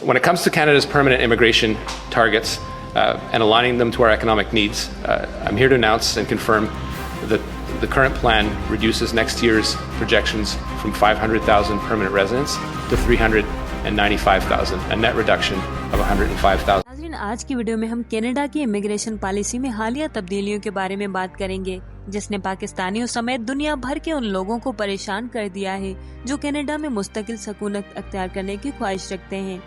When it comes to Canada's permanent immigration targets and aligning them to our economic needs, I'm here to announce and confirm that the current plan reduces next year's projections from 500,000 permanent residents to 395,000, a net reduction of 105,000. नाज़रीन, आज की video में हम Canada की immigration policy में हालिया तब्दीलियों के बारे में बात करेंगे, जिसने पाकिस्तानियों समेत दुनिया भर के उन लोगों को परेशान कर दिया है जो कनाडा में मुस्तकिल सकूनत अख्तियार करने की ख्वाहिश रखते हैं।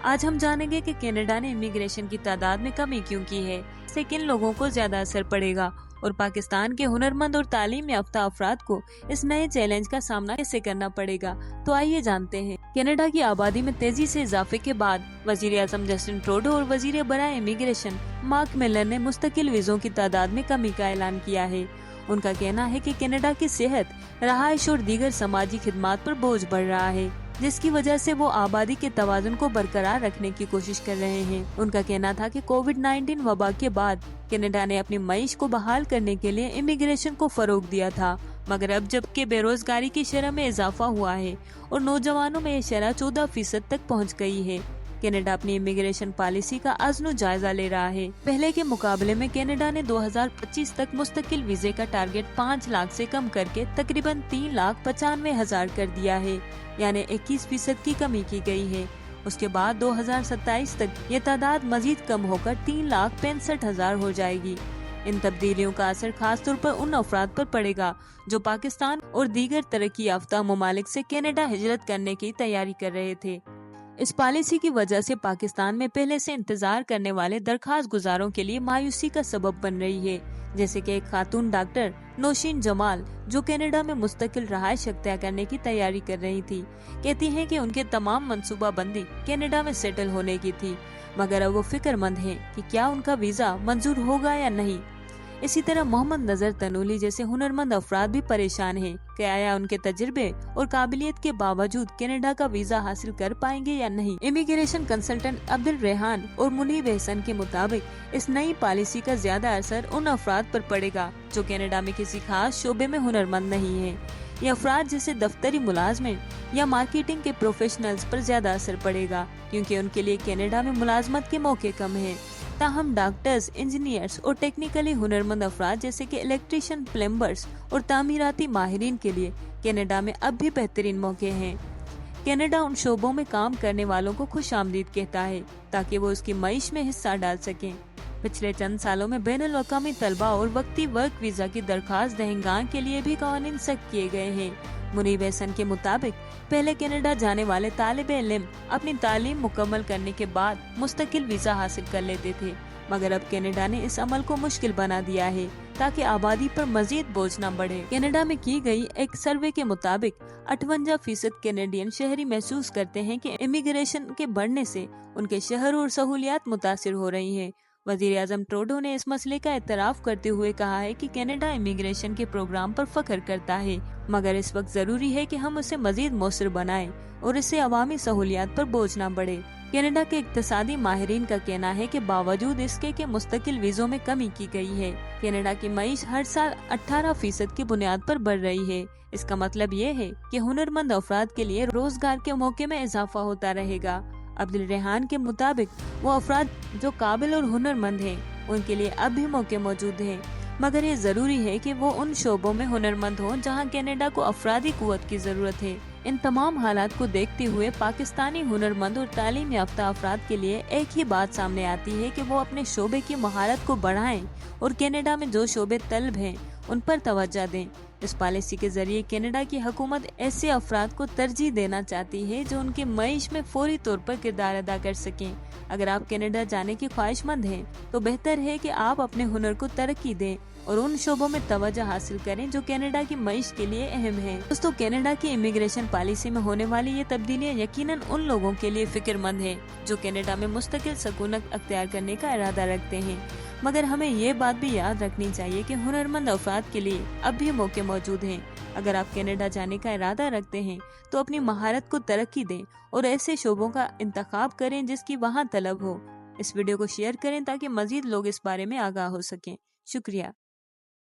आज हम जानेंगे कि कनाडा ने इमिग्रेशन की तादाद में कमी क्यों की है, इससे किन लोगों को ज्यादा असर पड़ेगा और पाकिस्तान के हुनरमंद और तालीम याफ्ता अफराद को इस नए चैलेंज का सामना कैसे करना पड़ेगा। तो आइए जानते हैं। कनाडा की आबादी में तेजी से इजाफे के बाद वजीर आजम जस्टिन ट्रूडो और वजीर बराए इमिग्रेशन मार्क मिलर ने मुस्तकिल वीजों की तादाद में कमी का ऐलान किया है। उनका कहना है कि कनाडा की सेहत, रहायश और दीगर समाजी खिदमात पर बोझ बढ़ रहा है, जिसकी वजह से वो आबादी के तवाज़ुन को बरकरार रखने की कोशिश कर रहे हैं। उनका कहना था कि कोविड-19 वबा के बाद कनाडा ने अपनी मईश को बहाल करने के लिए इमिग्रेशन को फरोग दिया था, मगर अब जबकि बेरोजगारी की शरह में इजाफा हुआ है और नौजवानों में ये शरह 14% तक पहुंच गई है, कनाडा अपनी इमिग्रेशन पॉलिसी का अज़्नो जायजा ले रहा है। पहले के मुकाबले में कनाडा ने 2025 तक मुस्तकिल वीजे का टारगेट 5 लाख से कम करके तकरीबन 3,95,000 कर दिया है, यानी 21% की कमी की गई है। उसके बाद 2027 तक ये तादाद मजीद कम होकर 3,65,000 हो जाएगी। इन तब्दीलियों का असर खास तौर पर उन अफराद पर पड़ेगा जो पाकिस्तान और दीगर तरक्की याफ्ता ममालिक से कनाडा हिजरत करने की तैयारी कर रहे थे। इस पॉलिसी की वजह से पाकिस्तान में पहले से इंतजार करने वाले दरखास्त गुजारों के लिए मायूसी का सबब बन रही है, जैसे कि एक खातून डॉक्टर नौशीन जमाल जो कनाडा में मुस्तकिल रहायश अख्तियार करने की तैयारी कर रही थी, कहती हैं कि उनके तमाम मंसूबा बंदी कनाडा में सेटल होने की थी, मगर अब वो फिक्रमंद हैं कि क्या उनका वीजा मंजूर होगा या नहीं। इसी तरह मोहम्मद नजर तनूली जैसे हुनरमंद अफराद भी परेशान हैं कि आया उनके तजुर्बे और काबिलियत के बावजूद कनाडा का वीजा हासिल कर पाएंगे या नहीं। इमिग्रेशन कंसल्टेंट अब्दुल रेहान और मुनीब एहसन के मुताबिक इस नई पॉलिसी का ज्यादा असर उन अफराद पर पड़ेगा जो कनाडा में किसी खास शोबे में हुनरमंद नहीं है। ये अफराद जैसे दफ्तरी मुलाजमत या मार्केटिंग के प्रोफेशनल्स पर ज्यादा असर पड़ेगा, क्योंकि उनके लिए कनाडा में मुलाजमत के मौके कम हैं। ताहम डॉक्टर्स, इंजीनियर्स और टेक्निकली हुनरमंद अफराद जैसे कि इलेक्ट्रिशियन, प्लम्बर्स और तामीराती माहिरीन के लिए कनाडा में अब भी बेहतरीन मौके हैं। कनाडा उन शोबों में काम करने वालों को खुश आमदीद कहता है ताकि वो उसकी मईश में हिस्सा डाल सकें। पिछले चंद सालों में बैनुल अक़वामी तलबा और वक्ती वर्क वीजा की दरखास्त दहिंगान के लिए भी कानून सख्त किए गए हैं। मुनीब एहसन के मुताबिक पहले कनाडा जाने वाले तालिब इल्म अपनी तालीम मुकम्मल करने के बाद मुस्तकिल वीजा हासिल कर लेते थे, मगर अब कनाडा ने इस अमल को मुश्किल बना दिया है ताकि आबादी पर मजीद बोझ न बढ़े। कनाडा में की गई एक सर्वे के मुताबिक 58% कैनेडियन शहरी महसूस करते हैं कि इमिग्रेशन के बढ़ने से उनके शहर और सहूलियात मुतासिर हो रही हैं। वजीर आजम ट्रूडो ने इस मसले का एतराफ करते हुए कहा है कि कनाडा इमिग्रेशन के प्रोग्राम पर फख्र करता है, मगर इस वक्त जरूरी है कि हम उसे मजीद मौसर बनाएं और इससे अवामी सहूलियात पर बोझ न बढ़े। कनाडा के इक्तसादी माहिरीन का कहना है कि बावजूद इसके कि मुस्तकिल वीजों में कमी की गई है, कनाडा की मईश हर साल 18% की बुनियाद पर बढ़ रही है। इसका मतलब ये है कि हुनरमंद अफराद के लिए रोजगार के मौके में इजाफा होता रहेगा। अब्दुल रेहान के मुताबिक वो अफराद जो काबिल और हुनरमंद हैं, उनके लिए अब भी मौके मौजूद हैं, मगर ये जरूरी है कि वो उन शोबों में हुनरमंद हों जहां कनाडा को अफरादी कुव्वत की जरूरत है। इन तमाम हालात को देखते हुए पाकिस्तानी हुनरमंद और तालीम याफ्ता अफराद के लिए एक ही बात सामने आती है कि वो अपने शोबे की महारत को बढ़ाएं और कनाडा में जो शोबे तलब हैं उन पर तवज्जो दें। इस पॉलिसी के जरिए कनाडा की हुकूमत ऐसे अफराद को तरजीह देना चाहती है जो उनके मईश में फौरी तौर पर किरदार अदा कर सकें। अगर आप कनाडा जाने की ख्वाहिशमंद हैं तो बेहतर है कि आप अपने हुनर को तरक्की दें और उन शोबों में तवज्जो हासिल करें जो कनाडा की मईश के लिए अहम है। दोस्तों, कनाडा की इमिग्रेशन पॉलिसी में होने वाली ये तब्दीलियां यकीनन उन लोगों के लिए फिक्रमंद है जो कनाडा में मुस्तकिल सकूनत अख्तियार करने का इरादा रखते हैं, मगर हमें ये बात भी याद रखनी चाहिए कि हुनरमंद अफराद के लिए अब भी मौके मौजूद हैं। अगर आप कनाडा जाने का इरादा रखते हैं तो अपनी महारत को तरक्की दें और ऐसे शोबों का इंतखाब करें जिसकी वहाँ तलब हो। इस वीडियो को शेयर करें ताकि मजीद लोग इस बारे में आगाह हो सकें। शुक्रिया।